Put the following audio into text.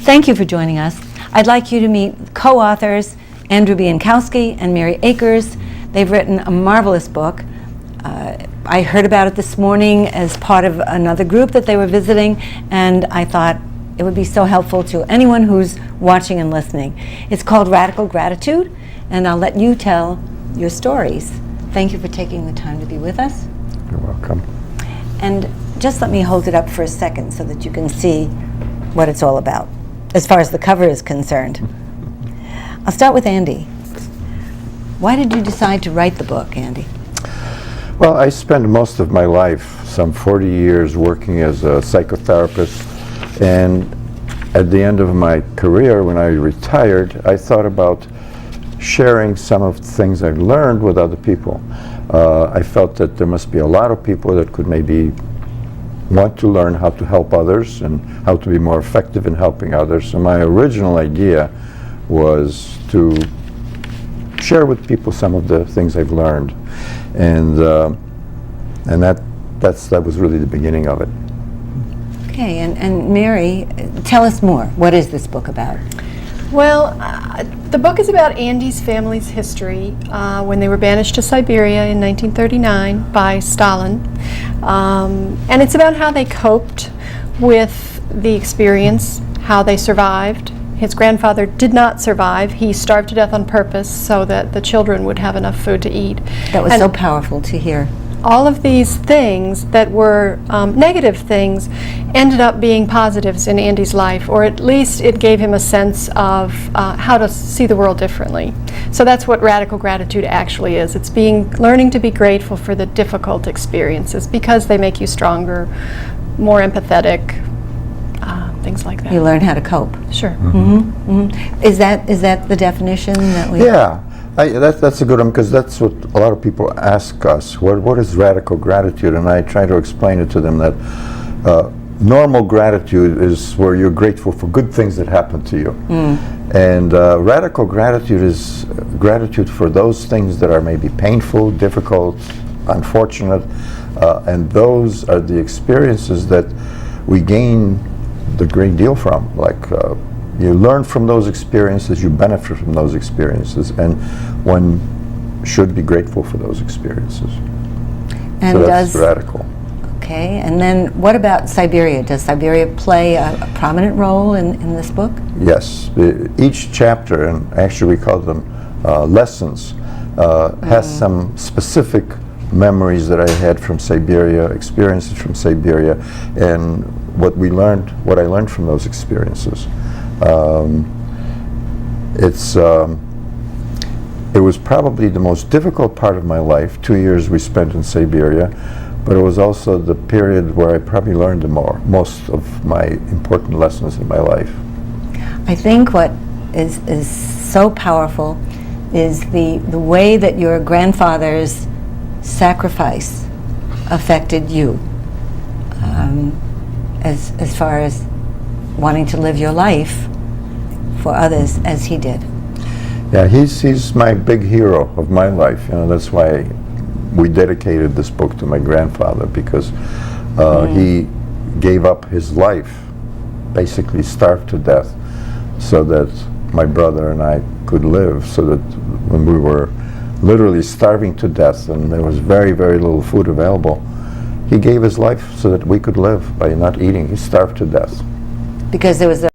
Thank you for joining us. I'd like you to meet co-authors Andrew Biankowski and Mary Akers. They've written a marvelous book. I heard about it this morning as part of another group that they were visiting, and I thought it would be so helpful to anyone who's watching and listening. It's called Radical Gratitude, and I'll let you tell your stories. Thank you for taking the time to be with us. You're welcome. And just let me hold it up for a second so that you can see what it's all about, as far as the cover is concerned. I'll start with Andy. Why did you decide to write the book, Andy? Well, I spent most of my life, some 40 years, working as a psychotherapist, and at the end of my career, when I retired, I thought about sharing some of the things I learned with other people. I felt that there must be a lot of people that could maybe want to learn how to help others and how to be more effective in helping others. So my original idea was to share with people some of the things I've learned, and that was really the beginning of it. Okay, and Mary, tell us more. What is this book about? Well, the book is about Andy's family's history when they were banished to Siberia in 1939 by Stalin. And it's about how they coped with the experience, how they survived. His grandfather did not survive. He starved to death on purpose so that the children would have enough food to eat. That was so powerful to hear. All of these things that were negative things ended up being positives in Andy's life, or at least it gave him a sense of how to see the world differently. So that's what radical gratitude actually is. It's learning to be grateful for the difficult experiences because they make you stronger, more empathetic, things like that. You learn how to cope. Sure. Mm-hmm. Mm-hmm. Is that the definition that we? Yeah. That's a good one, because that's what a lot of people ask us. What is radical gratitude? And I try to explain it to them that normal gratitude is where you're grateful for good things that happen to you. And radical gratitude is gratitude for those things that are maybe painful, difficult, unfortunate, and those are the experiences that we gain the great deal from. Like, you learn from those experiences, you benefit from those experiences, and one should be grateful for those experiences. And so that's radical. Okay, and then what about Siberia? Does Siberia play a prominent role in this book? Yes. Each chapter, and actually we call them lessons, has some specific memories that I had from Siberia, experiences from Siberia, and what I learned from those experiences. It was probably the most difficult part of my life, 2 years we spent in Siberia, but it was also the period where I probably learned most of my important lessons in my life. I think what is so powerful is the way that your grandfather's sacrifice affected you, as far as wanting to live your life for others as he did. Yeah, he's my big hero of my life. That's why we dedicated this book to my grandfather, because he gave up his life, basically starved to death, so that my brother and I could live, so that when we were literally starving to death and there was very, very little food available, he gave his life so that we could live by not eating. He starved to death. Because there was